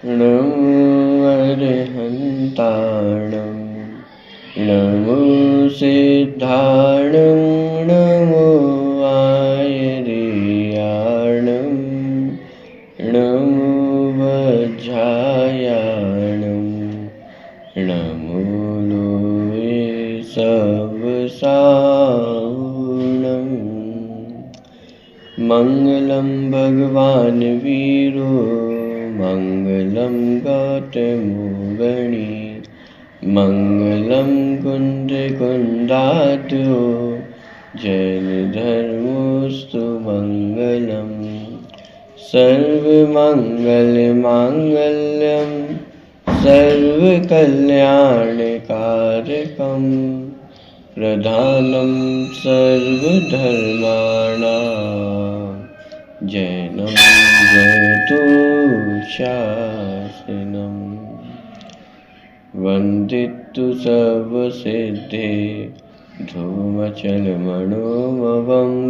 नमो अरहन्ताणं नमो सिद्धाणं नमो आयर्याणं नमो वज्रायाणं नमो लोये सबसाहुणं मङ्गलं भगवान् वीरो मङ्गलं गौतमो गणी मङ्गलं कुन्दकुन्दातो जैनधर्मोऽस्तु मङ्गलम् सर्वमङ्गलमाङ्गल्यं सर्वकल्याणकारकं प्रधानं सर्वधर्माणां जैनं जयतु शासनम् वन्दितु सर्वसिद्धे धूमचलमणोमवं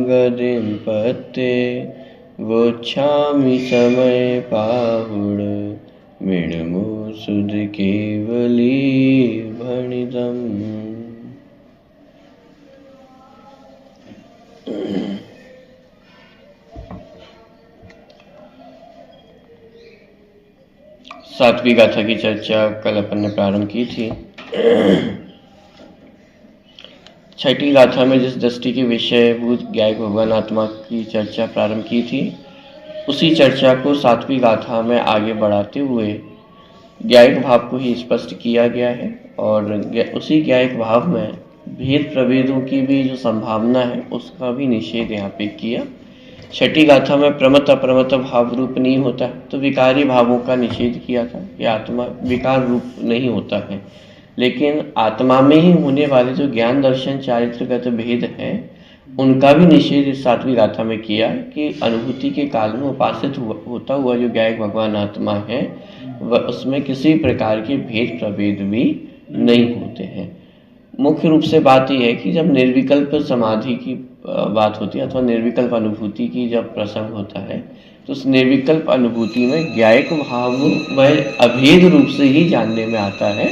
गदिं पत्ते वोच्छामि समय पाहुड मृण्मो सुध केवली भणितम्। सातवीं गाथा की चर्चा कल अपन ने प्रारंभ की थी। छठी गाथा में जिस दृष्टि के विषयभूत ज्ञायक भगवान आत्मा की चर्चा प्रारंभ की थी, उसी चर्चा को सातवीं गाथा में आगे बढ़ाते हुए ज्ञायक भाव को ही स्पष्ट किया गया है और उसी ज्ञायक भाव में भेद प्रभेदों की भी जो संभावना है उसका भी निषेध यहाँ पे किया। छठी गाथा में प्रमत अप्रमत भाव रूप नहीं होता, तो विकारी भावों का निषेध किया था कि आत्मा विकार रूप नहीं होता है, लेकिन आत्मा में ही होने वाले जो ज्ञान दर्शन चारित्रगत भेद हैं उनका भी निषेध इस सातवीं गाथा में किया कि अनुभूति के काल में उपासित होता हुआ जो ज्ञायक भगवान आत्मा है वह उसमें किसी प्रकार के भेद प्रभेद भी नहीं होते हैं। मुख्य रूप से बात यह है कि जब निर्विकल्प समाधि की बात होती है अथवा निर्विकल्प अनुभूति की जब प्रसंग होता है तो उस निर्विकल्प अनुभूति में ज्ञायक भाव वह अभेद रूप से ही जानने में आता है,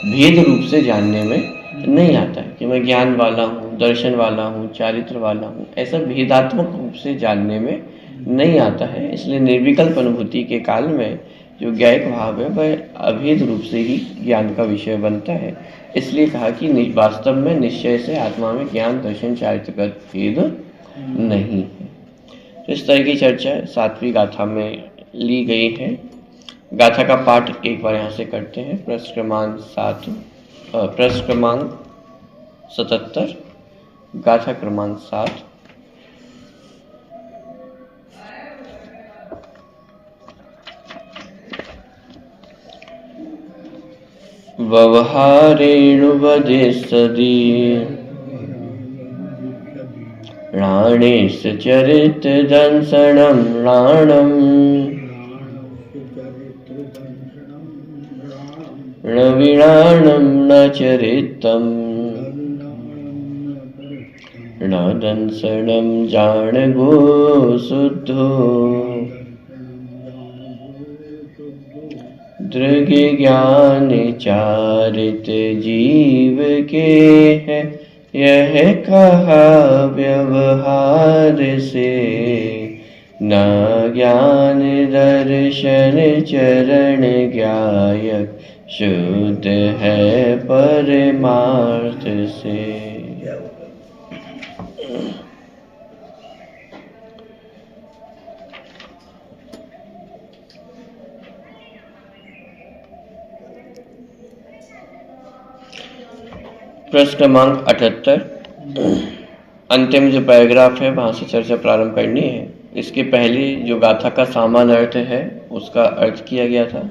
भेद रूप से जानने में नहीं आता है कि मैं ज्ञान वाला हूँ, दर्शन वाला हूँ, चारित्र वाला हूँ, ऐसा भेदात्मक रूप से जानने में नहीं आता है। इसलिए निर्विकल्प अनुभूति के काल में जो ज्ञायक भाव है वह अभेद रूप से ही ज्ञान का विषय बनता है। इसलिए कहा कि वास्तव में निश्चय से आत्मा में ज्ञान दर्शन चारित्रगत भेद नहीं है। तो इस तरह की चर्चा सातवीं गाथा में ली गई है। गाथा का पाठ एक बार यहाँ से करते हैं। प्रश्न क्रमांक 77, गाथा क्रमांक 7। व्यवहारेणुवदिष्यति राणेश चरित दंसनं राणं रविराणं न चरितं न दंसनं जान गो शुद्धो दृग ज्ञान चारित जीव के है यह कहा व्यवहार से न ज्ञान दर्शन चरण ज्ञायक शुद्ध है परमार्थ से। प्रश्न क्रमांक 78, अंतिम जो पैराग्राफ है वहां से चर्चा प्रारंभ करनी है। इसके पहले जो गाथा का सामान्य अर्थ है उसका अर्थ किया गया था,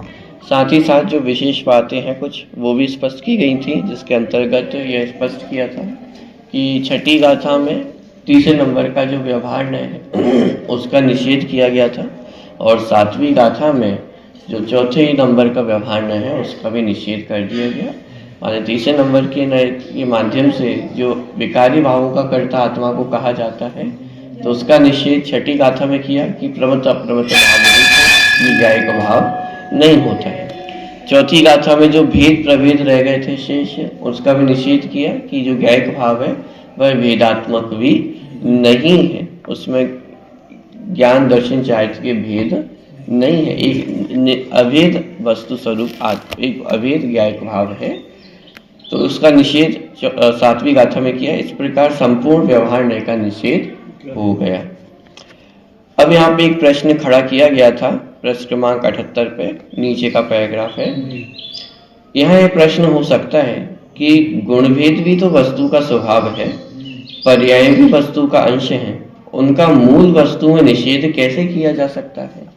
साथ ही साथ जो विशेष बातें हैं कुछ वो भी स्पष्ट की गई थी, जिसके अंतर्गत यह स्पष्ट किया था कि छठी गाथा में तीसरे नंबर का जो व्यवहार है उसका निषेध किया गया था और सातवीं गाथा में जो चौथे नंबर का व्यवहार है उसका भी निषेध कर दिया गया। और तीसरे नंबर के नए के माध्यम से जो विकारी भावों का कर्ता आत्मा को कहा जाता है तो उसका निषेध छठी गाथा में किया कि प्रमत्त अप्रमत्त भाव ज्ञायक भाव नहीं होता है। चौथी गाथा में जो भेद प्रभेद रह गए थे शेष, उसका भी निषेध किया कि जो ज्ञायक भाव है वह भेदात्मक भी नहीं है, उसमें ज्ञान दर्शन चारित्र के भेद नहीं है, एक अभेद वस्तु स्वरूप एक अभेद ज्ञायक भाव है, तो उसका निषेध सातवीं गाथा में किया। इस प्रकार संपूर्ण व्यवहार नय का निषेध हो गया। अब यहाँ पे एक प्रश्न खड़ा किया गया था, प्रश्न क्रमांक 78 पे नीचे का पैराग्राफ है। यहाँ यह प्रश्न हो सकता है कि गुणभेद भी तो वस्तु का स्वभाव है, पर्याय भी वस्तु का अंश है, उनका मूल वस्तु में निषेध कैसे किया जा सकता है।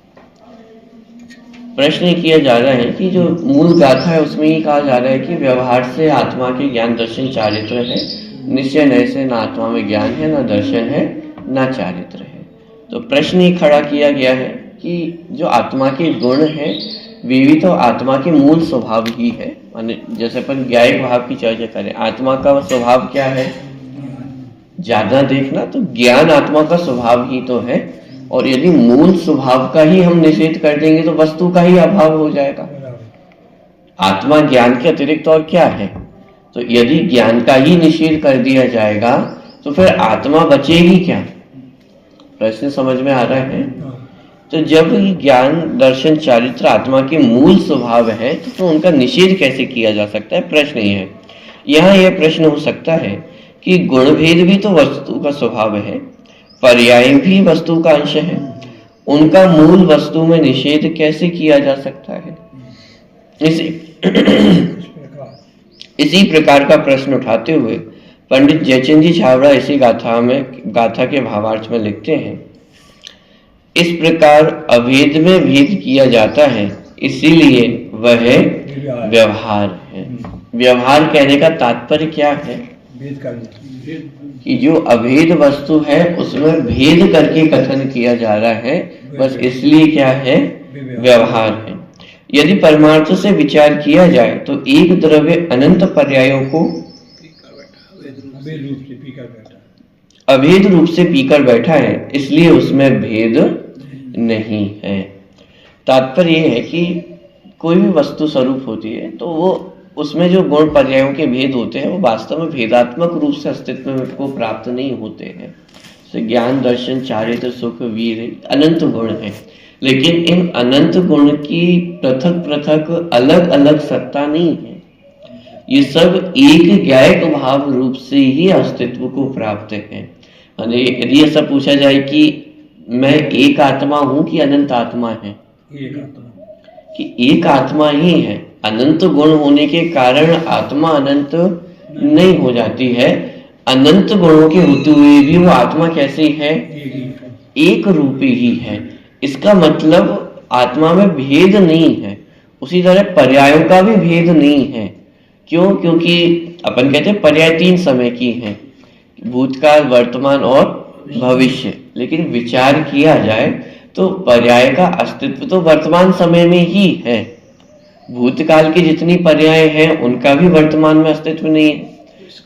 प्रश्न किया जा रहा है कि जो मूल गाथा है उसमें ये कहा जा रहा है कि व्यवहार से आत्मा के ज्ञान दर्शन चारित्र है, निश्चय नय से न आत्मा में ज्ञान है, न दर्शन है, न चारित्र है। तो प्रश्न ये खड़ा किया गया है कि जो आत्मा के गुण है वे भी तो आत्मा के मूल स्वभाव ही है। माने जैसे अपन ज्ञायक भाव की चर्चा करें, आत्मा का स्वभाव क्या है, ज्यादा देखना, तो ज्ञान आत्मा का स्वभाव ही तो है, और यदि मूल स्वभाव का ही हम निषेध कर देंगे तो वस्तु का ही अभाव हो जाएगा। आत्मा ज्ञान के अतिरिक्त और क्या है, तो यदि ज्ञान का ही निषेध कर दिया जाएगा तो फिर आत्मा बचेगी क्या। प्रश्न समझ में आ रहा है। तो जब ज्ञान दर्शन चारित्र आत्मा के मूल स्वभाव है तो उनका निषेध कैसे किया जा सकता है, प्रश्न ये है। यहाँ यह प्रश्न हो सकता है कि गुणभेद भी तो वस्तु का स्वभाव है, पर्याय भी वस्तु का अंश है, उनका मूल वस्तु में निषेध कैसे किया जा सकता है। इसी प्रकार का प्रश्न उठाते हुए पंडित जयचंद जी छाबड़ा इसी गाथा के भावार्थ में लिखते हैं, इस प्रकार अभेद में भेद किया जाता है, इसीलिए वह व्यवहार है। व्यवहार कहने का तात्पर्य क्या है कि जो अभेद वस्तु है उसमें भेद करके कथन किया जा रहा है, बस इसलिए क्या है, व्यवहार है। यदि परमार्थ से विचार किया जाए तो एक द्रव्य अनंत पर्यायों को अभेद रूप से पीकर बैठा है, इसलिए उसमें भेद नहीं है। तात्पर्य यह है कि कोई भी वस्तु स्वरूप होती है तो वो उसमें जो गुण पर्यायों के भेद होते हैं वो वास्तव में भेदात्मक रूप से अस्तित्व को प्राप्त नहीं होते हैं। जैसे ज्ञान दर्शन चारित्र सुख वीर अनंत गुण है, लेकिन इन अनंत गुण की पृथक पृथक अलग अलग सत्ता नहीं है, ये सब एक ज्ञायक भाव रूप से ही अस्तित्व को प्राप्त है। यदि ऐसा पूछा जाए कि मैं एक आत्मा हूं कि अनंत आत्मा है, कि एक आत्मा ही है, अनंत गुण होने के कारण आत्मा अनंत नहीं हो जाती है। अनंत गुणों के होते हुए भी वो आत्मा कैसी है, एक रूपी ही है। इसका मतलब आत्मा में भेद नहीं है। उसी तरह पर्यायों का भी भेद नहीं है। क्यों? क्योंकि अपन कहते हैं पर्याय 3 समय की हैं, भूतकाल, वर्तमान और भविष्य। लेकिन विचार किया जाए तो पर्याय का अस्तित्व तो वर्तमान समय में ही है। भूतकाल की जितनी पर्याय हैं उनका भी वर्तमान में अस्तित्व नहीं है,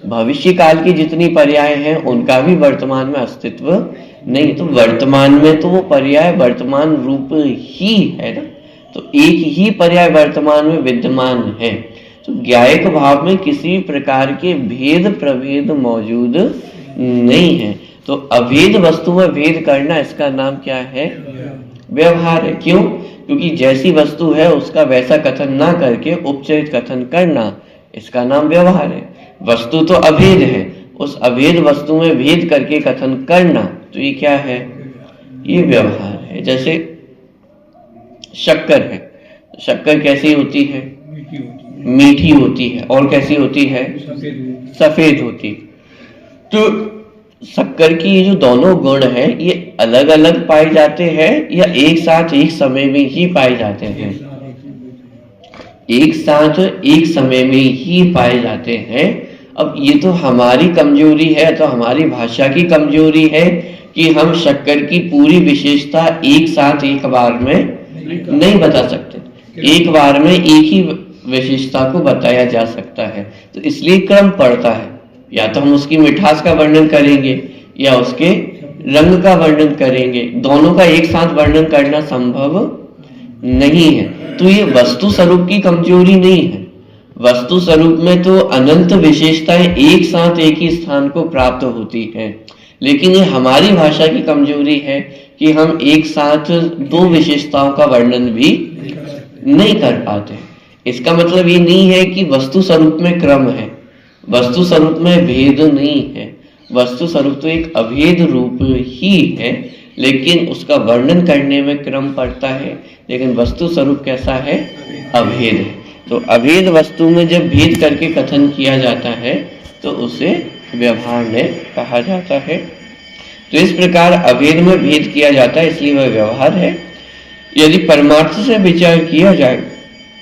भविष्य काल की जितनी पर्याय हैं उनका भी वर्तमान में अस्तित्व नहीं। तो वर्तमान में तो वो पर्याय वर्तमान रूप ही है ना, तो एक ही पर्याय वर्तमान में विद्यमान है। तो ज्ञायक भाव में किसी प्रकार के भेद प्रभेद मौजूद नहीं है। तो अभेद वस्तु में भेद करना, इसका नाम क्या है, व्यवहार है। क्यों? क्योंकि जैसी वस्तु है उसका वैसा कथन ना करके उपचरित कथन करना, इसका नाम व्यवहार है। वस्तु तो अभेद है, उस अभेद वस्तु में भेद करके कथन करना, तो ये क्या है, ये व्यवहार है। जैसे शक्कर है, शक्कर कैसी होती है, मीठी होती है, और कैसी होती है, सफेद होती। तो शक्कर की ये जो दोनों गुण हैं ये अलग अलग पाए जाते हैं या एक साथ एक समय में ही पाए जाते हैं, एक साथ एक समय में ही पाए जाते हैं। अब ये तो हमारी कमजोरी है, तो हमारी भाषा की कमजोरी है कि हम शक्कर की पूरी विशेषता एक साथ एक बार में नहीं बता सकते। एक बार में एक ही विशेषता को बताया जा सकता है, तो इसलिए क्रम पड़ता है। या तो हम उसकी मिठास का वर्णन करेंगे या उसके रंग का वर्णन करेंगे, दोनों का एक साथ वर्णन करना संभव नहीं है, तो ये वस्तु स्वरूप की कमजोरी नहीं है। वस्तु स्वरूप में तो अनंत विशेषताएं एक साथ एक ही स्थान को प्राप्त होती हैं, लेकिन ये हमारी भाषा की कमजोरी है कि हम एक साथ दो विशेषताओं का वर्णन भी नहीं कर पाते। इसका मतलब ये नहीं है कि वस्तु स्वरूप में क्रम है, वस्तु स्वरूप में भेद नहीं है। वस्तु स्वरूप तो एक अभेद रूप ही है, लेकिन उसका वर्णन करने में क्रम पड़ता है। लेकिन वस्तु स्वरूप कैसा है? अभेद है। तो अभेद वस्तु में जब भेद करके कथन किया जाता है तो उसे व्यवहार ने कहा जाता है। तो इस प्रकार अभेद में भेद किया जाता है, इसलिए वह व्यवहार है। यदि परमार्थ से विचार किया जाए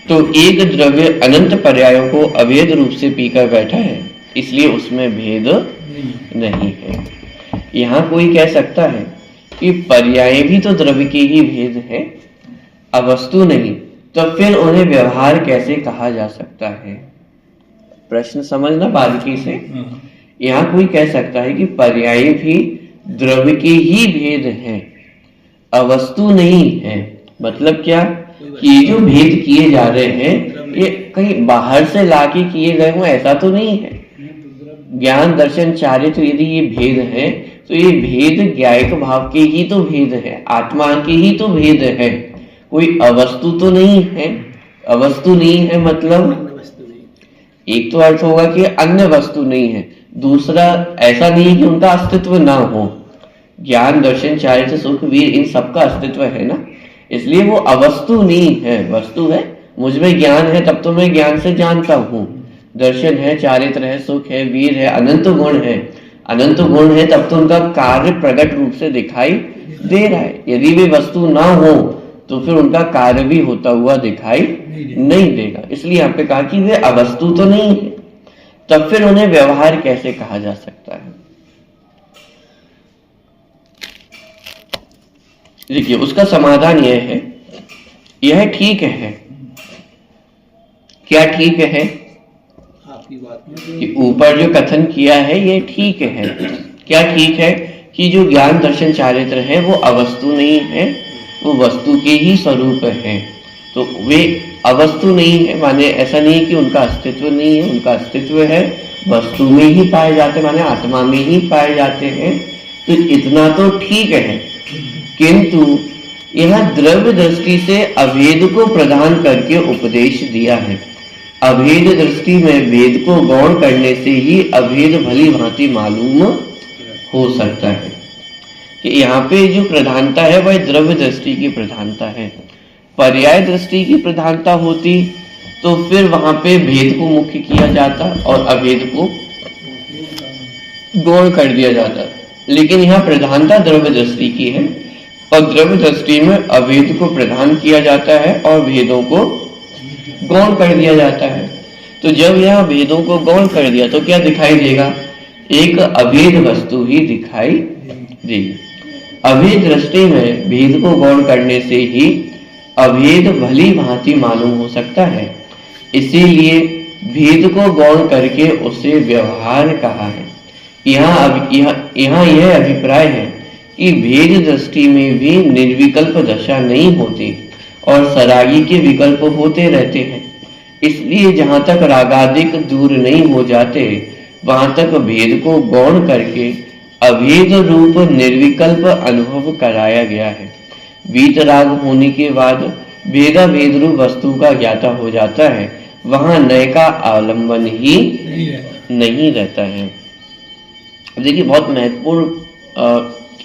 तो एक द्रव्य अनंत पर्यायों को अभेद रूप से पीकर बैठा है, इसलिए उसमें भेद नहीं है। यहाँ कोई कह सकता है कि पर्याय भी तो द्रव्य के ही भेद है, अवस्तु नहीं, तो फिर उन्हें व्यवहार कैसे कहा जा सकता है? प्रश्न समझना बारीकी से। यहाँ कोई कह सकता है कि पर्याय भी द्रव्य के ही भेद है, अवस्तु नहीं है। मतलब क्या कि ये जो भेद किए जा रहे हैं ये कहीं बाहर से लाके किए गए हों, ऐसा तो नहीं है। ज्ञान दर्शन चारित्र यदि ये भेद है तो ये भेद ज्ञायक भाव के ही तो भेद है, आत्मा के ही तो भेद है, कोई अवस्तु तो नहीं है। अवस्तु नहीं है मतलब एक तो अर्थ होगा कि अन्य वस्तु नहीं है, दूसरा ऐसा नहीं है कि उनका अस्तित्व ना हो। ज्ञान दर्शन चारित्र सुख वीर इन सबका अस्तित्व है ना, इसलिए वो अवस्तु नहीं है, वस्तु है। मुझ में ज्ञान है तब तो मैं ज्ञान से जानता हूँ, दर्शन है, चारित्र है, सुख है, वीर है, अनंत गुण है। अनंत गुण है तब तो उनका कार्य प्रकट रूप से दिखाई दे रहा है। यदि वे वस्तु ना हो तो फिर उनका कार्य भी होता हुआ दिखाई नहीं देगा। इसलिए यहाँ पे कहा कि वे अवस्तु तो नहीं है, तब फिर उन्हें व्यवहार कैसे कहा जा सकता है? देखिए उसका समाधान यह है, यह ठीक है। क्या ठीक है? आपकी बात कि ऊपर जो कथन किया है यह ठीक है। क्या ठीक है? कि जो ज्ञान दर्शन चारित्र है वो अवस्तु नहीं है, वो वस्तु के ही स्वरूप है। तो वे अवस्तु नहीं है माने ऐसा नहीं कि उनका अस्तित्व नहीं है, उनका अस्तित्व है, वस्तु में ही पाए जाते हैं, माने आत्मा में ही पाए जाते हैं। तो इतना तो ठीक है, किंतु यह द्रव्य दृष्टि से अभेद को प्रदान करके उपदेश दिया है। अभेद दृष्टि में भेद को गौण करने से ही अभेद भली भांति मालूम हो सकता है। कि यहाँ पे जो प्रधानता है वह द्रव्य दृष्टि की प्रधानता है। पर्याय दृष्टि की प्रधानता होती तो फिर वहां पे भेद को मुख्य किया जाता और अभेद को गौण कर दिया जाता। लेकिन यहाँ प्रधानता द्रव्य दृष्टि की है और द्रव्य दृष्टि में अभेद को प्रधान किया जाता है और भेदों को गौण कर दिया जाता है। तो जब यहाँ भेदों को गौण कर दिया तो क्या दिखाई देगा? एक अभेद वस्तु ही दिखाई देगी। अभेद दृष्टि में भेद को गौण करने से ही अभेद भली भांति मालूम हो सकता है, इसीलिए भेद को गौण करके उसे व्यवहार कहा है। यहाँ यह अभिप्राय है कि भेद दृष्टि में भी निर्विकल्प दशा नहीं होती और सरागी के विकल्प होते रहते हैं। इसलिए जहां तक रागादिक दूर नहीं हो जाते वहां तक भेद को गौण करके अभेद रूप निर्विकल्प अनुभव कराया गया है। वीतराग होने के बाद भेदा भेद रूप वस्तु का ज्ञाता हो जाता है, वहां नए का आलंबन ही नहीं रहता है। देखिए बहुत महत्वपूर्ण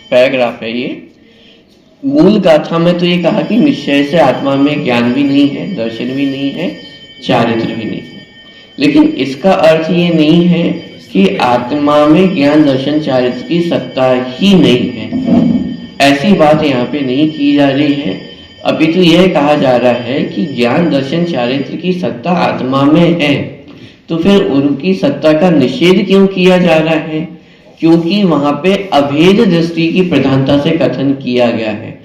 पैराग्राफ है ये। मूल गाथा में तो ये कहा कि निश्चय से आत्मा में ज्ञान भी नहीं है, दर्शन भी नहीं है, चारित्र भी नहीं है। लेकिन इसका अर्थ ये नहीं है कि आत्मा में ज्ञान दर्शन चारित्र की सत्ता ही नहीं है। ऐसी बात यहाँ पे नहीं की जा रही है। अभी तो यह कहा जा रहा है कि ज्ञान दर्शन चारित्र की सत्ता आत्मा में है, तो फिर उनकी सत्ता का निषेध क्यों किया जा रहा है? क्योंकि वहां पे अभेद दृष्टि की प्रधानता से कथन किया गया है।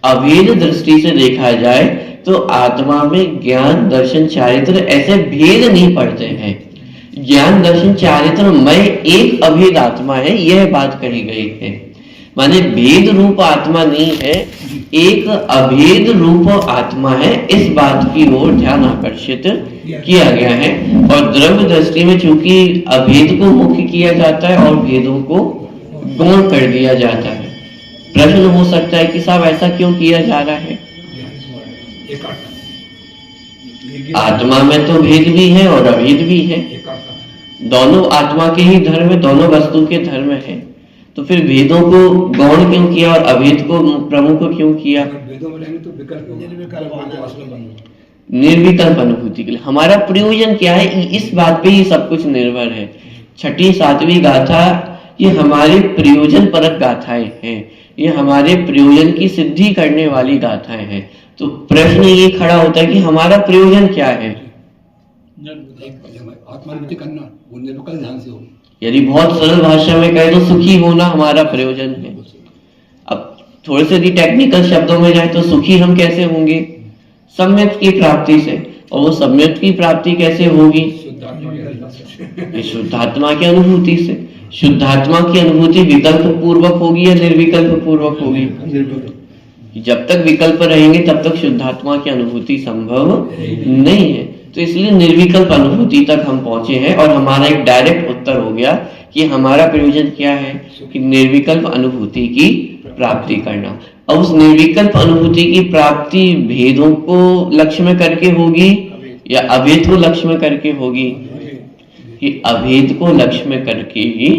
अभेद दृष्टि से देखा जाए तो आत्मा में ज्ञान दर्शन चारित्र ऐसे भेद नहीं पड़ते हैं। ज्ञान दर्शन चारित्र में एक अभेद आत्मा है, यह बात कही गई है। माने भेद रूप आत्मा नहीं है, एक अभेद रूप आत्मा है, इस बात की ओर ध्यान आकर्षित किया गया है। और द्रव्य दृष्टि में चूंकि अभेद को मुख्य किया जाता है और भेदों को गौण कर दिया जाता है। प्रश्न हो सकता है कि साहब ऐसा क्यों किया जा रहा है? आत्मा में तो भेद भी है और अभेद भी है, दोनों आत्मा के ही धर्म है, दोनों वस्तु के धर्म है, तो फिर भेदों को गौण क्यों किया और अभेद को प्रमुख क्यों किया? भेदों में रहेंगे तो निर्विकल्प अनुभूति के लिए हमारा प्रयोजन क्या है, इस बात पे ही सब कुछ निर्भर है। छठी सातवीं गाथा ये हमारे प्रयोजन परक गाथाएं हैं, ये हमारे प्रयोजन की सिद्धि करने वाली गाथाएं हैं। तो प्रश्न ये खड़ा होता है कि हमारा प्रयोजन क्या है? आत्मानुभूति करना, वो निर्विकल्प ध्यान से हो। यदि बहुत सरल भाषा में कहे तो सुखी होना हमारा प्रयोजन है। अब थोड़े से यदि टेक्निकल शब्दों में जाए तो सुखी हम कैसे होंगे? सम्यक की प्राप्ति से। और वो सम्यक की प्राप्ति कैसे होगी? शुद्धात्मा की अनुभूति से। शुद्धात्मा की अनुभूति विकल्प पूर्वक होगी या निर्विकल्प पूर्वक होगी? जब तक विकल्प रहेंगे तब तक शुद्धात्मा की अनुभूति संभव नहीं है। तो इसलिए निर्विकल्प अनुभूति तक हम पहुंचे हैं और हमारा एक डायरेक्ट उत्तर हो गया कि हमारा प्रयोजन क्या है कि निर्विकल्प अनुभूति की प्राप्ति करना। अब उस निर्विकल्प अनुभूति की प्राप्ति भेदों को लक्ष्य में करके होगी या अभेद को लक्ष्य में करके होगी? कि अभेद को लक्ष्य में करके ही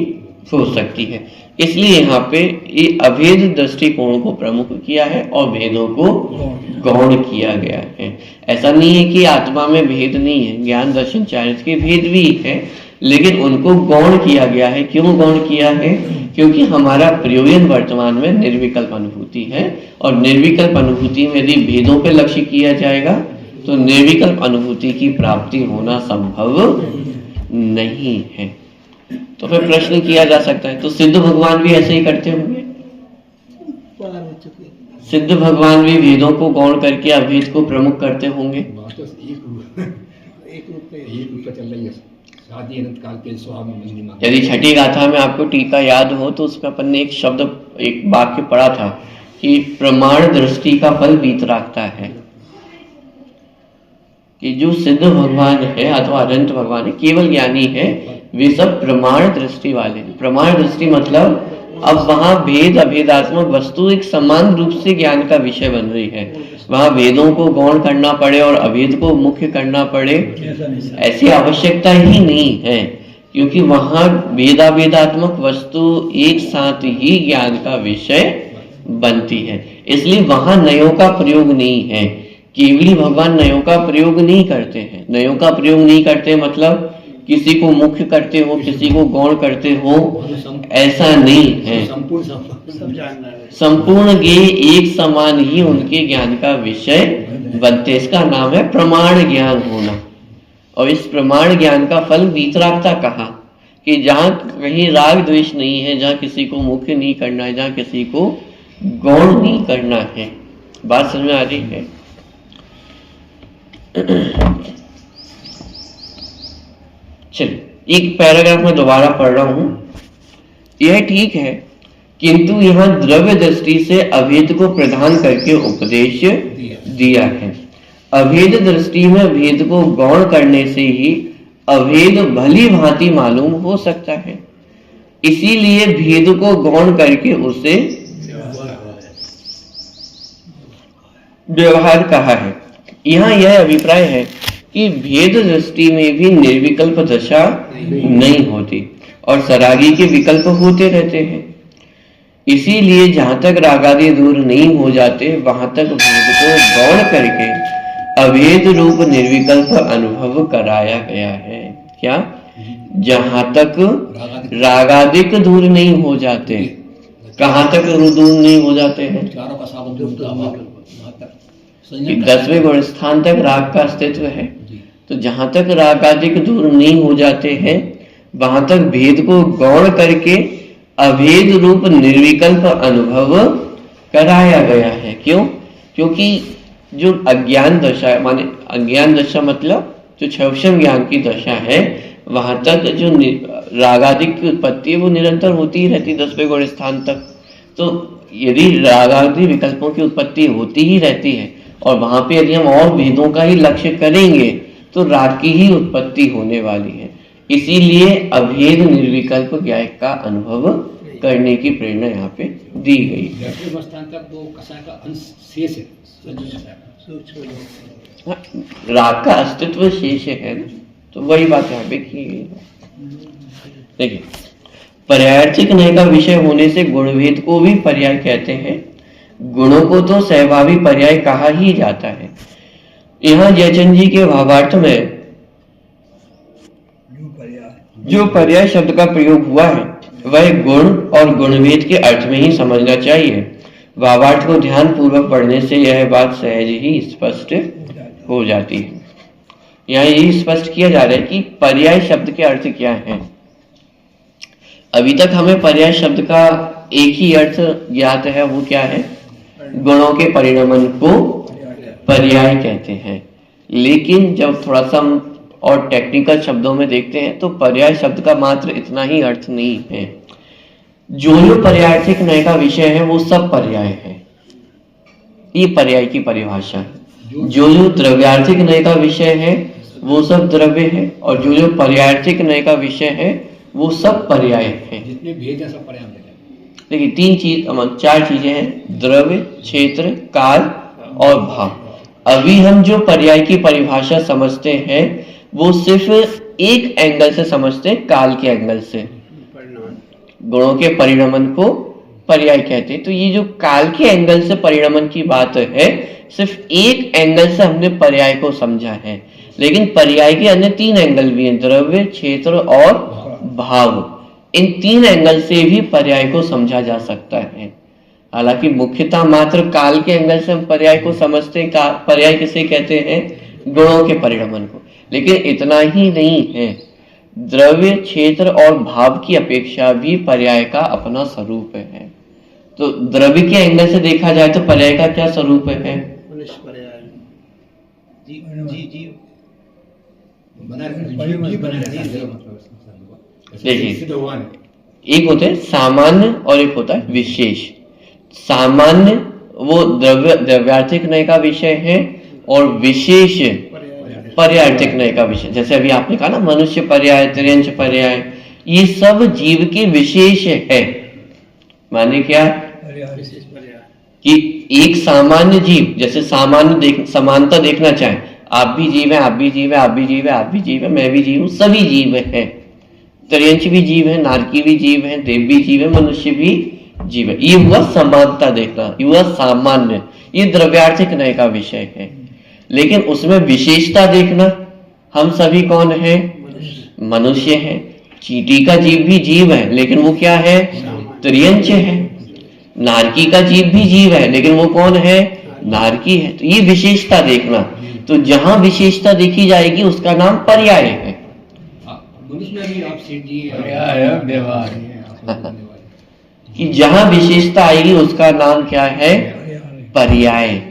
हो सकती है। इसलिए यहाँ पे ये अभेद दृष्टिकोण को प्रमुख किया है और भेदों को गौण किया गया है। ऐसा नहीं है कि आत्मा में भेद नहीं है, ज्ञान दर्शन चारित्र के भेद भी है, लेकिन उनको गौण किया गया है। क्यों गौण किया है? क्योंकि हमारा प्रयोजन वर्तमान में निर्विकल्प अनुभूति है और निर्विकल्प अनुभूति में यदि भेदों पे लक्ष्य किया जाएगा तो निर्विकल्प अनुभूति की प्राप्ति होना संभव नहीं है। तो फिर प्रश्न किया जा सकता है, तो सिद्ध भगवान भी ऐसे ही करते होंगे? सिद्ध भगवान भी भेदों को गौण करके अभेद को प्रमुख करते होंगे? यदि छठी गाथा में आपको टीका याद हो तो उसमें अपन ने एक शब्द, एक वाक्य पढ़ा था कि प्रमाण दृष्टि का फल वीतरागता है। कि जो सिद्ध भगवान है अथवा अनंत भगवान है, केवल ज्ञानी है, वे सब प्रमाण दृष्टि वाले। प्रमाण दृष्टि मतलब अब वहां भेद अभेदात्मक वस्तु एक समान रूप से ज्ञान का विषय बन रही है। वहां भेदों को गौण करना पड़े और अभेद को मुख्य करना पड़े ऐसी आवश्यकता ही नहीं है, क्योंकि वहां भेदाभेदात्मक वस्तु एक साथ ही ज्ञान का विषय बनती है। इसलिए वहां नयों का प्रयोग नहीं है। केवली भगवान नयों का प्रयोग नहीं करते हैं। नयों का प्रयोग नहीं करते मतलब किसी को मुख्य करते हो, किसी को गौण करते हो, ऐसा नहीं है। संपूर्ण ज्ञेय एक समान ही उनके ज्ञान का विषय बनते। इसका नाम है प्रमाण ज्ञान होना। और इस प्रमाण ज्ञान का फल वीतरागता कहा कि जहाँ कहीं राग द्वेष नहीं है, जहाँ किसी को मुख्य नहीं करना है, जहाँ किसी को गौण नहीं करना है। बात समझ में आ रही है? चलिए एक पैराग्राफ में दोबारा पढ़ रहा हूं। यह ठीक है, किंतु यहां द्रव्य दृष्टि से अभेद को प्रदान करके उपदेश दिया है। अभेद दृष्टि में भेद को गौण करने से ही अभेद भली भांति मालूम हो सकता है, इसीलिए भेद को गौण करके उसे व्यवहार कहा है। यहाँ यह अभिप्राय है कि भेद दृष्टि में भी निर्विकल्प दशा नहीं होती और सरागी के विकल्प होते रहते हैं। इसीलिए जहां तक रागादि दूर नहीं हो जाते वहां तक भेद को गौण करके अभेद रूप निर्विकल्प अनुभव कराया गया है। क्या? जहां तक रागादिक दूर नहीं हो जाते। कहां तक दूर नहीं हो जाते हैं? 10वें गुण स्थान तक राग का अस्तित्व है। तो जहां तक राग आदि दूर नहीं हो जाते हैं वहां तक भेद को गौण करके अभेद रूप निर्विकल्प अनुभव कराया गया है। क्यों? क्योंकि जो अज्ञान दशा है, माने अज्ञान दशा मतलब जो छवशम ज्ञान की दशा है, वहां तक जो रागादिक की उत्पत्ति है वो निरंतर होती ही रहती 10वें गुण स्थान तक। तो यदि रागादि विकल्पों की उत्पत्ति होती ही रहती है और वहां पे यदि हम और भेदों का ही लक्ष्य करेंगे तो राग की ही उत्पत्ति होने वाली है। इसीलिए अभेद निर्विकल्प ज्ञायक का अनुभव करने की प्रेरणा यहाँ पे दी गई है। तक वो कषाय का अंश शेष है, राग का अस्तित्व शेष है ना, तो वही बात यहाँ पे की गई है। देखिए, पर्यायर्थिक नय का विषय होने से गुणभेद को भी पर्याय कहते हैं। गुणों को तो सहभावी पर्याय कहा ही जाता है। यहाँ जयचंद जी के भावार्थ में जो पर्याय शब्द का प्रयोग हुआ है वह गुण और गुणभेद के अर्थ में ही समझना चाहिए। भावार्थ को ध्यान पूर्वक पढ़ने से यह बात सहज ही स्पष्ट हो जाती है। यहाँ यही स्पष्ट किया जा रहा है कि पर्याय शब्द के अर्थ क्या है। अभी तक हमें पर्याय शब्द का एक ही अर्थ ज्ञात है, वो क्या है? गुणों के परिणमन को पर्याय कहते हैं। लेकिन जब थोड़ा सा और टेक्निकल शब्दों में देखते हैं तो पर्याय शब्द का मात्र इतना ही अर्थ नहीं है। जो पर्यायर्थिक नय का विषय है वो सब पर्याय है, ये पर्याय की परिभाषा है। जो द्रव्यार्थिक नय का विषय है वो सब द्रव्य है, और जो पर्यायर्थिक नय का विषय है वो सब पर्याय है। जितने भेद हैं सब पर्याय हैं। देखिए, चार चीजें हैं: द्रव्य, क्षेत्र, काल और भाव। अभी हम जो पर्याय की परिभाषा समझते हैं वो सिर्फ एक एंगल से समझते हैं, काल के एंगल से। गुणों के परिणमन को पर्याय कहते हैं। तो ये जो काल के एंगल से परिणमन की बात है, सिर्फ एक एंगल से हमने पर्याय को समझा है। लेकिन पर्याय के अन्य तीन एंगल भी हैं: द्रव्य, क्षेत्र और भाव। इन तीन एंगल से भी पर्याय को समझा जा सकता है। हालांकि मुख्यतः मात्र काल के एंगल से हम पर्याय को समझते हैं। पर्याय किसे कहते हैं? गुणों के परिणमन को। लेकिन इतना ही नहीं है, द्रव्य, क्षेत्र और भाव की अपेक्षा भी पर्याय का अपना स्वरूप है। तो द्रव्य के एंगल से देखा जाए तो पर्याय का क्या स्वरूप है? देखिए, एक होता है सामान्य और एक होता है विशेष। सामान्य वो द्रव्यार्थिक नय का विषय है, और विशेष पर्यायर्थिक नय का विषय। जैसे अभी आपने कहा ना, मनुष्य पर्याय, त्रियंच पर्याय, ये सब जीव के विशेष है। माने क्या कि एक सामान्य जीव, जैसे समानता देखना चाहे, आप भी जीव है, आप भी जीव है, आप भी जीव है, आप भी जीव है, मैं भी जीव हूं, सभी जीव है। त्रियंच भी जीव है, नारकी भी जीव है, देव भी जीव है, मनुष्य भी जीव है। ये हुआ समानता देखना, ये हुआ सामान्य, ये द्रव्यार्थिक नय का विषय है। लेकिन उसमें विशेषता देखना, हम सभी कौन है? मनुष्य है। चींटी का जीव भी जीव है, लेकिन वो क्या है? त्रियंच है। नारकी का जीव भी जीव है, लेकिन वो कौन है? नारकी है। तो ये विशेषता देखना। तो जहां विशेषता देखी जाएगी उसका नाम पर्याय है। कि जहां विशेषता आएगी उसका नाम क्या है? पर्याय।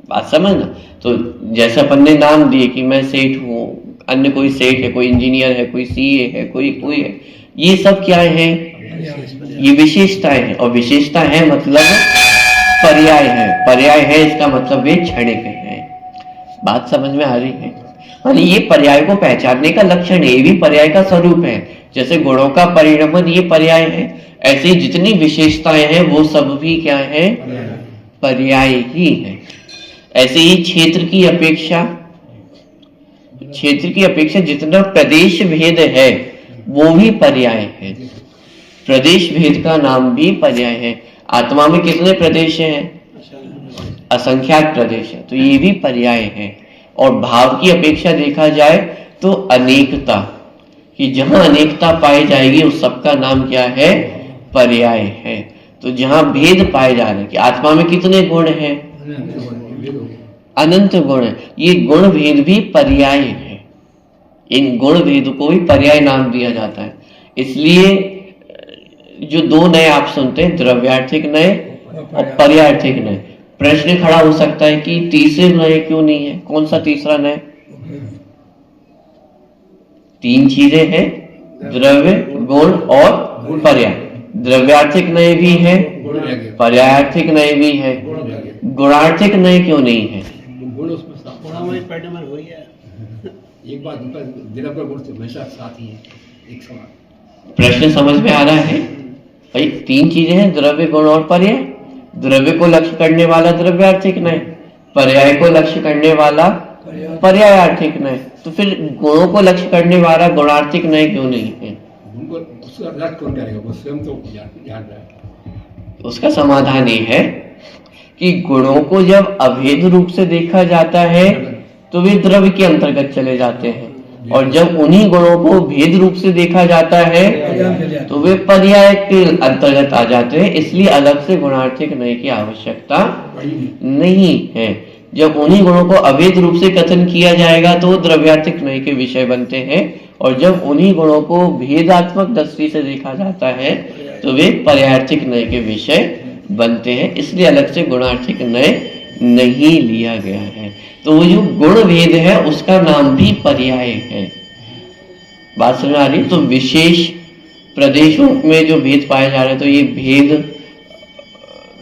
बात समझना। तो जैसे अपन ने नाम दिए कि मैं सेठ हूं, अन्य कोई सेठ है, कोई इंजीनियर है, कोई सीए है, कोई है, ये सब क्या है? ये विशेषताएं हैं। और विशेषता है मतलब पर्याय है। पर्याय है इसका मतलब ये क्षणिक है। बात समझ में आ रही है? हाँ, ये पर्याय को पहचानने का लक्षण है, ये भी पर्याय का स्वरूप है। जैसे गुणों का परिणमन ये पर्याय है, ऐसे ही जितनी विशेषताएं हैं वो सब भी क्या है? पर्याय ही है। ऐसे ही क्षेत्र की अपेक्षा जितना प्रदेश भेद है वो भी पर्याय है। प्रदेश भेद का नाम भी पर्याय है। आत्मा में कितने प्रदेश हैं? असंख्यात प्रदेश है, तो ये भी पर्याय है। और भाव की अपेक्षा देखा जाए तो अनेकता, कि जहां अनेकता पाई जाएगी उस सबका नाम क्या है? पर्याय है। तो जहां भेद पाए जा रहे हैं कि आत्मा में कितने गुण हैं? अनंत गुण है, ये गुण भेद भी पर्याय है। इन गुण भेद को भी पर्याय नाम दिया जाता है। इसलिए जो दो नए आप सुनते हैं, द्रव्यार्थिक नए और पर्यायर्थिक नए, प्रश्न खड़ा हो सकता है कि तीसरे नए क्यों नहीं है? कौन सा तीसरा नए? तीन चीजें हैं: द्रव्य, गुण और पर्याय। द्रव्यार्थिक नए भी है, गुण रह गया, पर्यायार्थिक नय भी है, गुण रह गया, गुणार्थिक नय क्यों नहीं है? गुण उसमें एक बात उनका द्रव्य गुण से हमेशा साथ ही है, एक समान। प्रश्न समझ में आ रहा है? भाई तीन चीजें हैं, द्रव्य गुण और पर्याय। द्रव्य को लक्ष्य करने वाला द्रव्यार्थिक नय, पर्याय को लक्ष्य करने वाला पर्यायार्थिक नय, तो फिर गुणों को लक्ष्य करने वाला गुणार्थिक नय क्यों नहीं है? उनको उसका रट कौन करेगा, वो स्वयं तो जान रहा है। उसका समाधान ये है कि गुणों को जब अभेद रूप से देखा जाता है तो वे द्रव्य के अंतर्गत चले जाते हैं, और जब उन्हीं गुणों को भेद रूप से देखा जाता है तो वे पर्याय के अंतर्गत आ जाते हैं। इसलिए अलग से गुणार्थिक नय की आवश्यकता नहीं है। जब उन्हीं गुणों को अभेद रूप से कथन किया जाएगा तो वो द्रव्यार्थिक नय के विषय बनते हैं, और जब उन्हीं गुणों को भेदात्मक दृष्टि से देखा जाता है तो वे पर्यायार्थिक नय के विषय बनते हैं। इसलिए अलग से गुणार्थिक नय नहीं लिया गया है। तो वो जो गुण भेद है उसका नाम भी पर्याय है। बात समझ आ रही? तो विशेष प्रदेशों में जो भेद पाया जा रहा है, तो ये भेद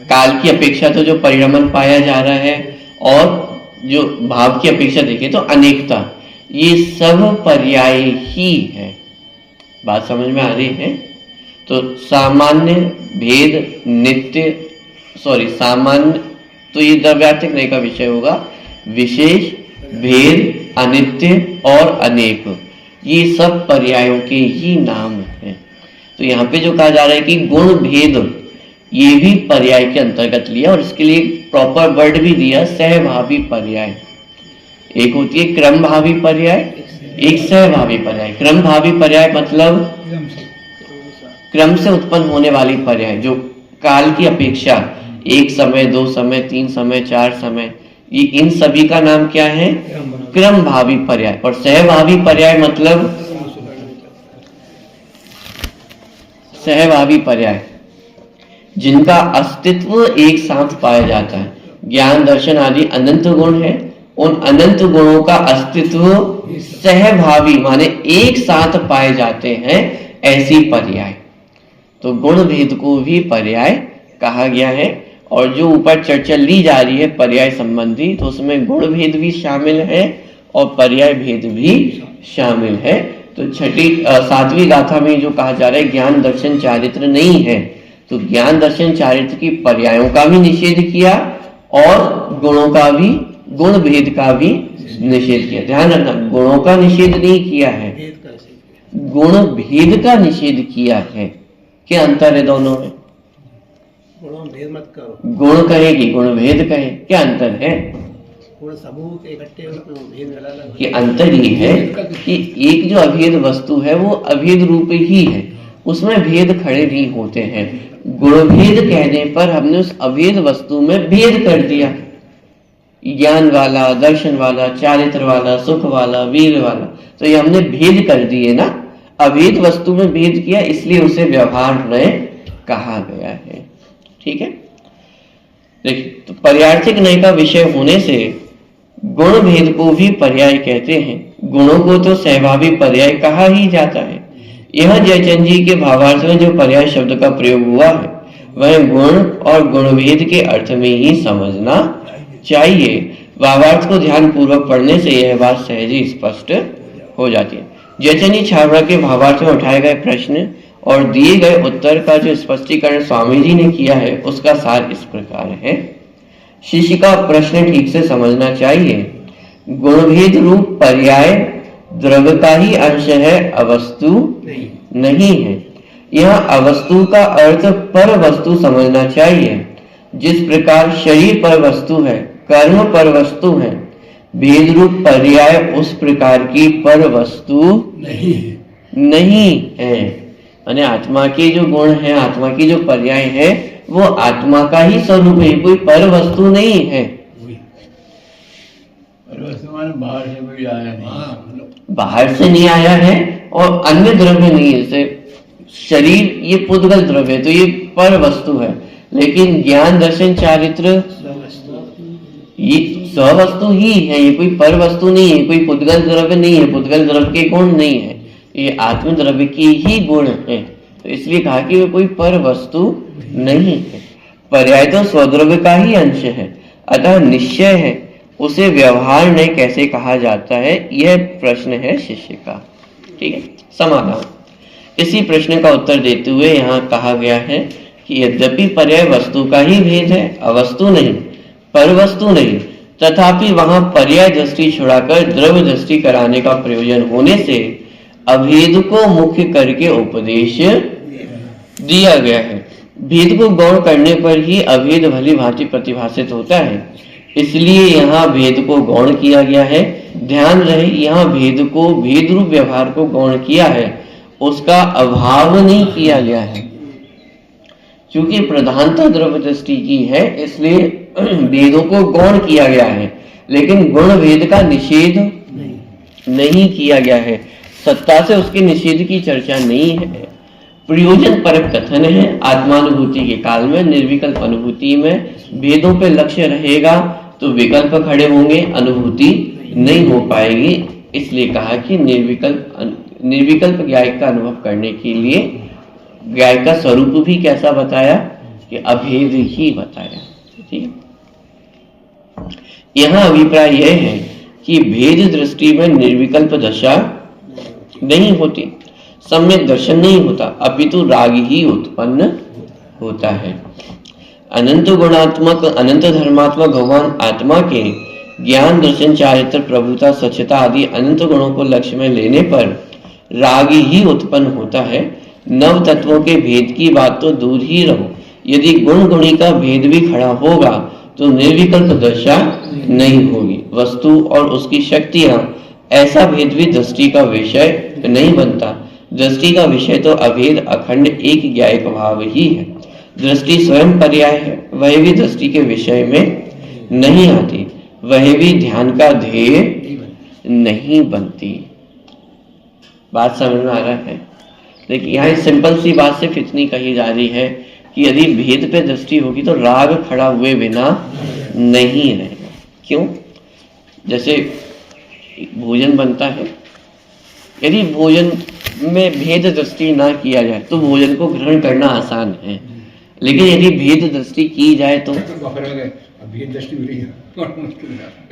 काल की अपेक्षा तो जो परिणमन पाया जा रहा है, और जो भाव की अपेक्षा देखें तो अनेकता, ये सब पर्याय ही है। बात समझ में आ रही है? तो सामान्य भेद नित्य सामान्य, तो ये द्रव्यार्थिक नय का विषय होगा। विशेष भेद अनित्य और अनेक, ये सब पर्यायों के ही नाम हैं। तो यहाँ पे जो कहा जा रहा है कि गुण भेद, ये भी पर्याय के अंतर्गत लिया, और इसके लिए प्रॉपर वर्ड भी दिया, सहभावी पर्याय। एक होती है क्रम भावी पर्याय, एक सहभावी पर्याय। क्रम भावी पर्याय मतलब क्रम से उत्पन्न होने वाली पर्याय, जो काल की अपेक्षा एक समय, दो समय, तीन समय, चार समय, ये इन सभी का नाम क्या है? क्रम भावी पर्याय। और सहभावी पर्याय मतलब सहभावी पर्याय जिनका अस्तित्व एक साथ पाया जाता है। ज्ञान दर्शन आदि अनंत गुण है, उन अनंत गुणों का अस्तित्व सहभावी माने एक साथ पाए जाते हैं, ऐसी पर्याय। तो गुण भेद को भी पर्याय कहा गया है। और जो ऊपर चर्चा ली जा रही है पर्याय संबंधी, तो उसमें गुण भेद भी शामिल है और पर्याय भेद भी शामिल है। तो सातवीं गाथा में जो कहा जा रहा है ज्ञान दर्शन चारित्र नहीं है, तो ज्ञान दर्शन चारित्र की पर्यायों का भी निषेध किया और गुणों का भी, गुण भेद का भी निषेध किया। ध्यान रखना, गुणों का निषेध नहीं किया है, गुण भेद का निषेध किया है। क्या अंतर है दोनों में? भेद मत करो, गुण कहे कि गुण भेद कहे, क्या अंतर है? गुण समूह इकट्ठे भेद अलग। कि अंतर ये है कि एक जो अभेद वस्तु है वो अभेद रूप ही है, उसमें भेद खड़े नहीं होते हैं। गुण भेद कहने पर हमने उस अभेद वस्तु में भेद कर दिया, ज्ञान वाला, दर्शन वाला, चारित्र वाला, सुख वाला, वीर वाला, तो ये हमने भेद कर दिए ना, अभेद वस्तु में भेद किया, इसलिए उसे व्यवहार नय कहा गया है। ठीक है, देखिए, तो पर्यायार्थिक नय का विषय होने से गुण भेद को भी पर्याय कहते हैं। गुणों को तो सहभावी पर्याय कहा ही जाता है। यह जयचंद जी के भावार्थ में जो पर्याय शब्द का प्रयोग हुआ है वह गुण और गुणभेद के अर्थ में ही समझना चाहिए। भावार्थ को ध्यान पूर्वक पढ़ने से यह बात सहज ही स्पष्ट हो जाती है। जयचंद जी छाबड़ा के भावार्थ में उठाए गए प्रश्न और दिए गए उत्तर का जो स्पष्टीकरण स्वामी जी ने किया है उसका सार इस प्रकार है। शिष्य का प्रश्न ठीक से समझना चाहिए। गुणभेद रूप पर्याय द्रव्य का ही अंश है, अवस्तु नहीं है। यह अवस्तु का अर्थ पर वस्तु समझना चाहिए। जिस प्रकार शरीर पर वस्तु है, कर्म पर वस्तु है, भेद रूप पर्याय उस प्रकार की पर वस्तु नहीं है। यानी आत्मा के जो गुण है, आत्मा की जो पर्याय है, वो आत्मा का ही स्वरूप है, कोई पर वस्तु नहीं है। बाहर से कोई आया नहीं, बाहर से नहीं आया है और अन्य द्रव्य नहीं है। जैसे शरीर ये पुद्गल द्रव्य है तो ये पर वस्तु है, लेकिन ज्ञान दर्शन चारित्र ये स्ववस्तु ही है, ये कोई पर वस्तु नहीं है, कोई पुद्गल द्रव्य नहीं है, पुद्गल द्रव्य के गुण नहीं है, ये आत्म द्रव्य की ही गुण है। तो इसलिए कहा कि वे कोई पर वस्तु नहीं है। पर्याय तो स्वद्रव्य का ही अंश है, अतः निश्चय है उसे व्यवहार नहीं कैसे कहा जाता है, यह प्रश्न है शिष्य का। ठीक है, समाधान। इसी प्रश्न का उत्तर देते हुए यहाँ कहा गया है कि यद्यपि पर्याय वस्तु का ही भेद है, अवस्तु नहीं, परवस्तु नहीं, तथापि वहां पर्याय दृष्टि छुड़ाकर द्रव्य दृष्टि कराने का प्रयोजन होने से अभेद को मुख्य करके उपदेश दिया गया है। भेद को गौण करने पर ही अभेद भली भांति प्रतिभाषित होता है, इसलिए यहाँ भेद को गौण किया गया है। ध्यान रहे, यहाँ भेद को, भेद रूप व्यवहार को गौण किया है, उसका अभाव नहीं किया गया है। क्योंकि प्रधानता द्रव्य दृष्टि की है, इसलिए भेदों को गौण किया गया है, लेकिन गुण भेद का निषेध नहीं किया गया है। सत्ता से उसके निषेध की चर्चा नहीं है। प्रयोजन परक कथन है। आत्मानुभूति के काल में, निर्विकल्प अनुभूति में भेदों पे लक्ष्य रहेगा तो विकल्प खड़े होंगे, अनुभूति नहीं हो पाएगी। इसलिए कहा कि निर्विकल्प ज्ञायक का अनुभव करने के लिए ज्ञायक का स्वरूप भी कैसा बताया कि अभेद ही बताया। ठीक है, यहाँ अभिप्राय यह है कि भेद दृष्टि में निर्विकल्प दशा नहीं होती, सम्यक दर्शन नहीं होता, अपितु राग ही उत्पन्न होता है। अनंत गुणात्मक, अनंत धर्मात्मक भगवान आत्मा के ज्ञान, दर्शन, चारित्र, प्रभुता, स्वच्छता आदि अनंत गुणों को लक्ष्य में लेने पर राग ही उत्पन्न होता है। नव तत्वों के भेद की बात तो दूर ही रहो, यदि गुण गुणी का भेद भी खड़ा होगा तो निर्विकल्प दशा नहीं होगी। वस्तु और उसकी शक्तियां, ऐसा भेद भी दृष्टि का विषय नहीं बनता। दृष्टि का विषय तो अभेद अखंड एक ज्ञायक भाव ही है। दृष्टि स्वयं पर्याय है, वह भी दृष्टि के विषय में नहीं आती, वह भी ध्यान का ध्येय नहीं बनती। बात समझ में आ रहा है? लेकिन यहाँ सिंपल सी बात सिर्फ इतनी कही जा रही है कि यदि भेद पे दृष्टि होगी तो राग खड़ा हुए बिना नहीं रहेगा। क्यों? जैसे भोजन बनता है, यदि भोजन में भेद दृष्टि ना किया जाए तो भोजन को ग्रहण करना आसान है, लेकिन यदि भेद दृष्टि की जाए तो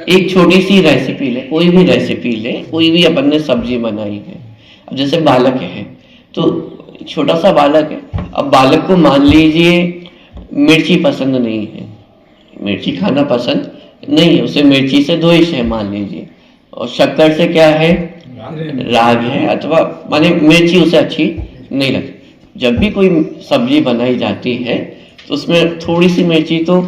एक छोटी सी रेसिपी ले, कोई भी रेसिपी ले, कोई भी अपन ने सब्जी बनाई है। अब जैसे बालक है तो छोटा सा बालक है, अब बालक को मान लीजिए मिर्ची पसंद नहीं है, मिर्ची खाना पसंद नहीं है, उसे मिर्ची से द्वेष है मान लीजिए, और शक्कर से क्या है, राग है, अथवा माने मिर्ची उसे अच्छी नहीं लगती। जब भी कोई सब्जी बनाई जाती है तो उसमें थोड़ी सी मिर्ची तो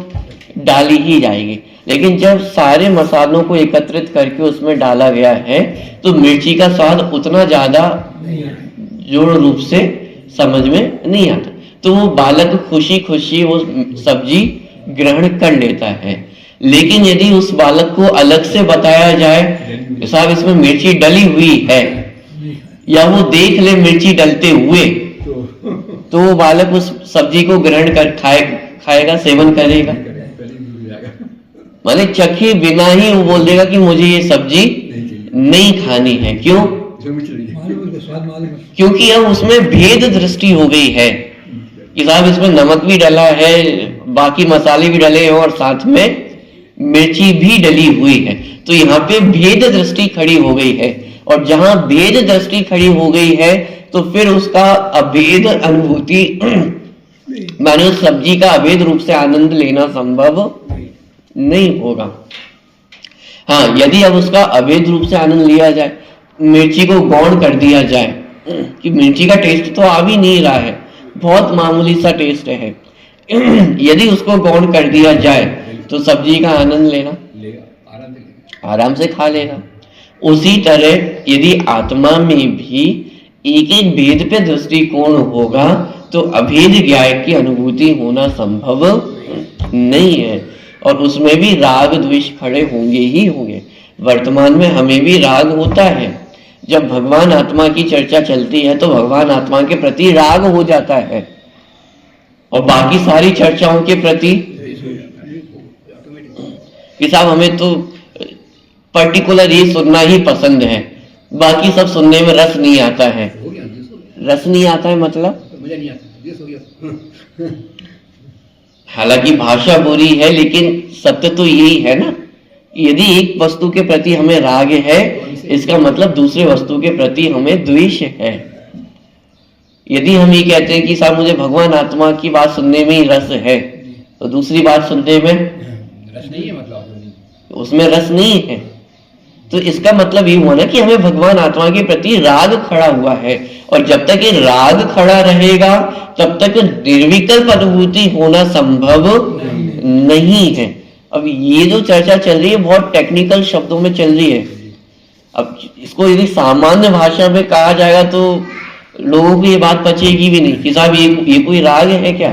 डाली ही जाएगी, लेकिन जब सारे मसालों को एकत्रित करके उसमें डाला गया है तो मिर्ची का स्वाद उतना ज्यादा जोड़ रूप से समझ में नहीं आता, तो वो बालक खुशी खुशी वो सब्जी ग्रहण कर लेता है। लेकिन यदि उस बालक को अलग से बताया जाए साहब इसमें मिर्ची डली हुई है, या वो देख ले मिर्ची डलते हुए, तो वो बालक उस सब्जी को ग्रहण कर खाएगा, सेवन करेगा, माने चखे बिना ही वो बोल देगा कि मुझे ये सब्जी नहीं खानी है। क्यों? क्योंकि अब उसमें भेद दृष्टि हो गई है कि साहब इसमें नमक भी डला है, बाकी मसाले भी डले हैं और साथ में मिर्ची भी डली हुई है, तो यहाँ पे भेद दृष्टि खड़ी हो गई है। और जहां भेद दृष्टि खड़ी हो गई है तो फिर उसका अभेद अनुभूति माने उस सब्जी का अभेद रूप से आनंद लेना संभव नहीं होगा। हाँ, यदि अब उसका अभेद रूप से आनंद लिया जाए, मिर्ची को गौण कर दिया जाए कि मिर्ची का टेस्ट तो आ भी नहीं रहा है, बहुत मामूली सा टेस्ट है, यदि उसको गौण कर दिया जाए तो सब्जी का आनंद लेना आराम से खा लेगा। उसी तरह यदि आत्मा में भी एक एक भेद पे दृष्टिकोण होगा तो अभेद ज्ञायक की अनुभूति होना संभव नहीं है, और उसमें भी राग द्वेष खड़े होंगे ही होंगे। वर्तमान में हमें भी राग होता है, जब भगवान आत्मा की चर्चा चलती है तो भगवान आत्मा के प्रति राग हो जाता है, और बाकी सारी चर्चाओं के प्रति कि साहब हमें तो पर्टिकुलर ये सुनना ही पसंद है, बाकी सब सुनने में रस नहीं आता है। रस नहीं आता है मतलब हालांकि भाषा बुरी है, लेकिन सत्य तो यही है ना, यदि एक वस्तु के प्रति हमें राग है, इसका मतलब दूसरे वस्तु के प्रति हमें द्वेष है। यदि हम ये कहते हैं कि साहब मुझे भगवान आत्मा की बात सुनने में ही रस है, तो दूसरी बात सुनने में रस नहीं है, मतलब उसमें रस नहीं है, तो इसका मतलब ये हुआ ना कि हमें भगवान आत्मा के प्रति राग खड़ा हुआ है। और जब तक ये राग खड़ा रहेगा तब तक निर्विकल्प अनुभूति होना संभव नहीं है। अब ये जो चर्चा चल रही है बहुत टेक्निकल शब्दों में चल रही है। अब इसको यदि सामान्य भाषा में कहा जाएगा तो लोगों को ये बात पचेगी भी नहीं कि साहब ये कोई राग है क्या।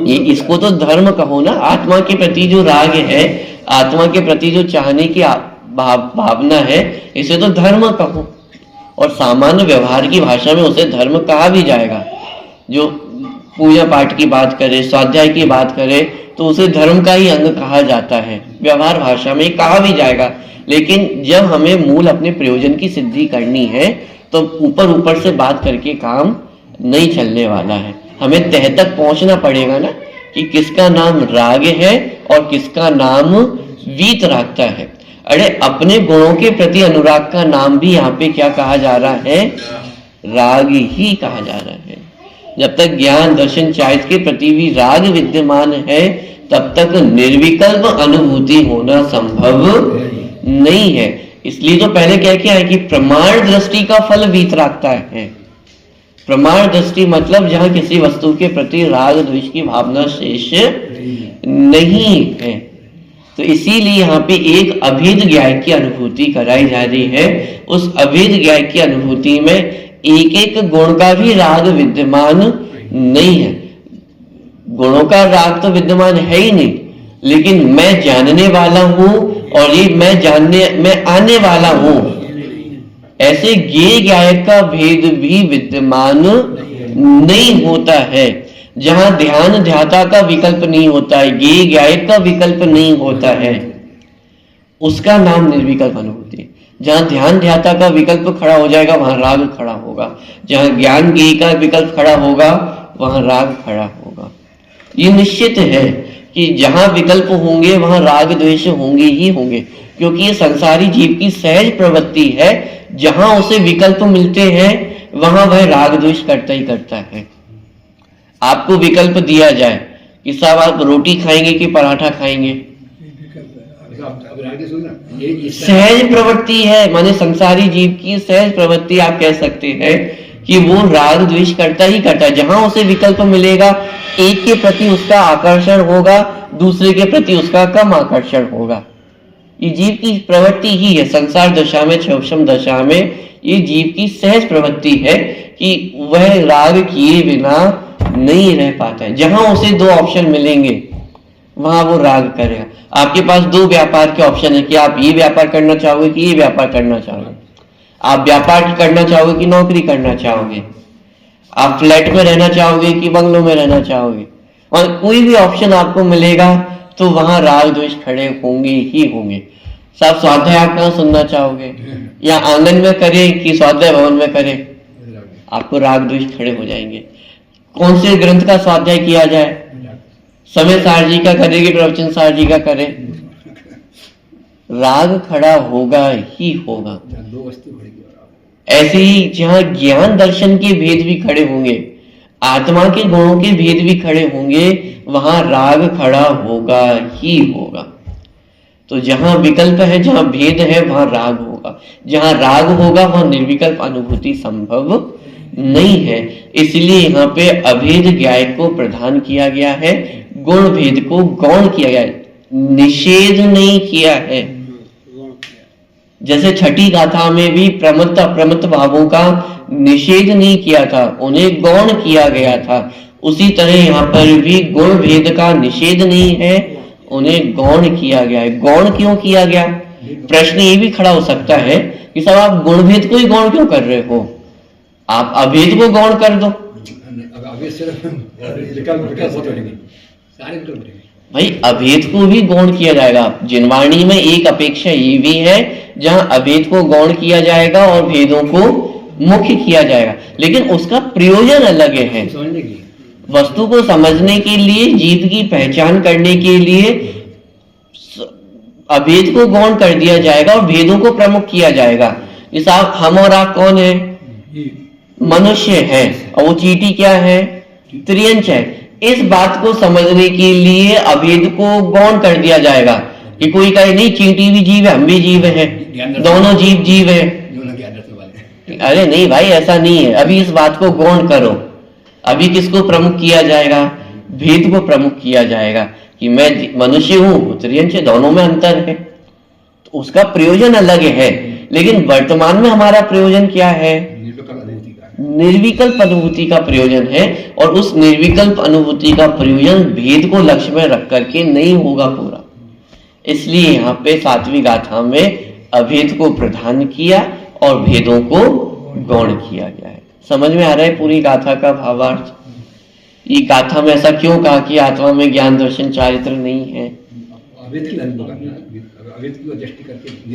ये इसको तो धर्म कहो ना। आत्मा के प्रति जो राग है, आत्मा के प्रति जो चाहने की भावना है, इसे तो धर्म कहो। और सामान्य व्यवहार की भाषा में उसे धर्म कहा भी जाएगा। जो पूजा पाठ की बात करे, स्वाध्याय की बात करे, तो उसे धर्म का ही अंग कहा जाता है, व्यवहार भाषा में कहा भी जाएगा। लेकिन जब हमें मूल अपने प्रयोजन की सिद्धि करनी है तो ऊपर ऊपर से बात करके काम नहीं चलने वाला है। हमें तह तक पहुंचना पड़ेगा ना कि किसका नाम राग है और किसका नाम वीतरागता है। अरे अपने गुणों के प्रति अनुराग का नाम भी यहाँ पे क्या कहा जा रहा है, राग ही कहा जा रहा है। जब तक ज्ञान दर्शन चारित्र के प्रति भी राग विद्यमान है तब तक निर्विकल्प अनुभूति होना संभव नहीं है। इसलिए तो पहले क्या किया है कि प्रमाण दृष्टि का फल वीतरागता है। प्रमाण दृष्टि मतलब जहां किसी वस्तु के प्रति राग द्वेष की भावना शेष नहीं है। तो इसीलिए यहाँ पे एक अभेद ज्ञाय की अनुभूति कराई जा रही है। उस अभेद ज्ञाय की अनुभूति में एक एक गुण का भी राग विद्यमान नहीं है। गुणों का राग तो विद्यमान है ही नहीं, लेकिन मैं जानने वाला हूं और ये मैं आने वाला हूं, ऐसे ज्ञेय ज्ञाय का भेद भी विद्यमान नहीं होता है। जहां ध्यान ध्याता का विकल्प नहीं होता है, ज्ञेय ज्ञाय का विकल्प नहीं होता है, उसका नाम निर्विकल्प अनुभूति। जहां ध्यान ध्याता का विकल्प खड़ा हो जाएगा वहां राग खड़ा होगा। जहां ज्ञान ज्ञेय का विकल्प खड़ा होगा वहां राग खड़ा होगा। ये निश्चित है कि जहां विकल्प होंगे वहां राग द्वेष होंगे ही होंगे, क्योंकि ये संसारी जीव की सहज प्रवृत्ति है। जहां उसे विकल्प मिलते हैं वहां वह राग द्वेष करता ही करता है। आपको विकल्प दिया जाए कि साहब आप रोटी खाएंगे कि पराठा खाएंगे, सहज प्रवृत्ति है, माने संसारी जीव की सहज प्रवृत्ति आप कह सकते हैं कि वो राग द्वेष करता ही करता है। जहां उसे विकल्प मिलेगा एक के प्रति उसका आकर्षण होगा, दूसरे के प्रति उसका कम आकर्षण होगा। ये जीव की प्रवृत्ति ही है। संसार दशा में, क्षोभम दशा में ये जीव की सहज प्रवृत्ति है कि वह राग किए बिना नहीं रह पाता है। जहां उसे दो ऑप्शन मिलेंगे वहां वो राग करेगा। आपके पास दो व्यापार के ऑप्शन है कि आप ये व्यापार करना चाहोगे कि ये व्यापार करना चाहोगे। आप व्यापार करना चाहोगे कि नौकरी करना चाहोगे। आप फ्लैट में रहना चाहोगे कि बंगलों में रहना चाहोगे। और कोई भी ऑप्शन आपको मिलेगा तो वहां राग द्वेष खड़े होंगे ही होंगे। साहब स्वाध्याय आप कहाँ सुनना चाहोगे, या आंगन में करें कि स्वाध्याय भवन में करें, आपको राग द्वेष खड़े हो जाएंगे। कौन से ग्रंथ का स्वाध्याय किया जाए, समय सार जी का करे कि प्रवचन सार जी का करे, राग खड़ा होगा ही होगा। ऐसे ही जहां ज्ञान दर्शन के भेद भी खड़े होंगे, आत्मा के गुणों के भेद भी खड़े होंगे, वहां राग खड़ा होगा ही होगा। तो जहां विकल्प है, जहां भेद है, वहां राग होगा। जहां राग होगा वहां निर्विकल्प अनुभूति संभव नहीं है। इसलिए यहाँ पे अभेद ज्ञाय को प्रधान किया गया है, गुण भेद को गौण किया गया है, निषेध नहीं किया है। जैसे छठी गाथा में भी प्रमत्त अप्रमत्त भावों का निषेध नहीं किया था, उन्हें गौण किया गया था। उसी तरह यहाँ पर भी गुण भेद का निषेध नहीं है, उन्हें गौण किया गया है। गौण क्यों किया गया? प्रश्न ये भी खड़ा हो सकता है कि साहब आप गुण भेद को ही गौण क्यों कर रहे हो, आप अभेद को गौण कर दो। भाई अभेद को भी गौण किया जाएगा। जिनवाणी में एक अपेक्षा ये भी है जहां अभेद को गौण किया जाएगा और भेदों को मुख्य किया जाएगा, लेकिन उसका प्रयोजन अलग है। वस्तु को समझने के लिए, जीव की पहचान करने के लिए अभेद को गौण कर दिया जाएगा और भेदों को प्रमुख किया जाएगा। इस हम और आप कौन है? मनुष्य है, और वो चींटी क्या है? त्रियंच है। इस बात को समझने के लिए अभेद को गौण कर दिया जाएगा कि कोई कहे नहीं चींटी भी जीव है, हम भी जीव है, दोनों जीव जीव है। अरे नहीं भाई, ऐसा नहीं है। अभी इस बात को गौण करो। अभी किसको प्रमुख किया जाएगा? भेद को प्रमुख किया जाएगा कि मैं मनुष्य हूं, त्रियंच, दोनों में अंतर है। तो उसका प्रयोजन अलग है, लेकिन वर्तमान में हमारा प्रयोजन क्या है? निर्विकल्प अनुभूति का प्रयोजन है, और उस निर्विकल्प अनुभूति का प्रयोजन भेद को लक्ष्य में रख करके नहीं होगा पूरा। इसलिए यहाँ पे सातवीं गाथा में अभेद को प्रधान किया और भेदों को गौण किया गया है। समझ में आ रहा है पूरी गाथा का भावार्थ? ये गाथा में ऐसा क्यों कहा कि आत्मा में ज्ञान दर्शन चारित्र नहीं है?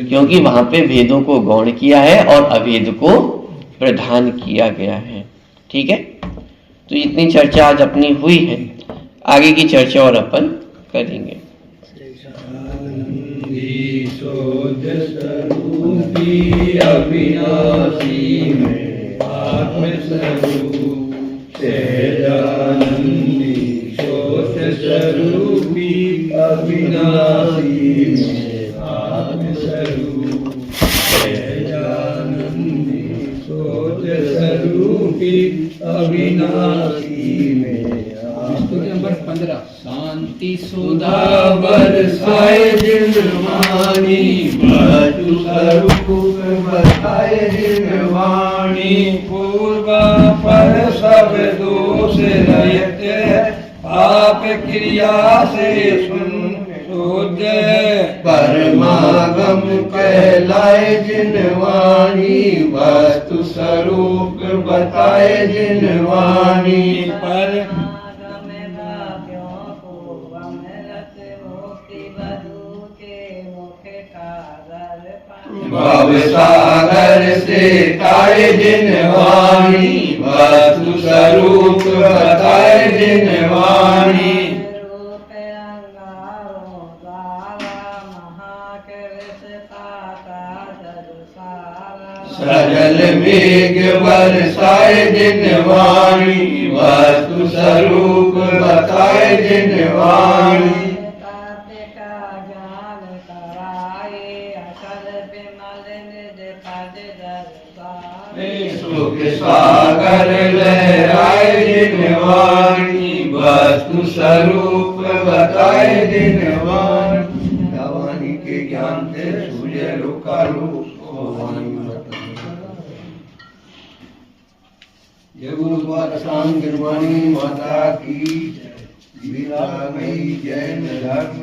क्योंकि वहां पे भेदों को गौण किया है और अभेद को प्रधान किया गया है। ठीक है, तो इतनी चर्चा आज अपनी हुई है। आगे की चर्चा और अपन करेंगे। अविनाशी में आत्मस्वरूप सहजानंदी शोध स्वरूपी अविनाशी में आत्मस्वरूप सहजानंदी शोध स्वरूपी अविनाशी में नंबर 15 शांति सुधा बरसाए जिनवाणी बधु स्वरूप बताए जिनवाणी पूर्व पर सब दोष रहित पाप क्रिया से सुन शोध परमागम कहलाए जिनवाणी वस्तु स्वरूप बताए जिनवाणी पर भव सागर से ताए जिनवाणी वस्तु स्वरूप बताए जिनवाणी सजल मेघ बरसाए जिनवाणी वस्तु स्वरूप बताए जिनवाणी सुख सागर लहराए जिनवाणी वस्तु स्वरूप बताए जिनवाणी भवानी के ज्ञान से सूर्य लोकालो जय गुरु गिरवाणी माता की जय। जैन धर्म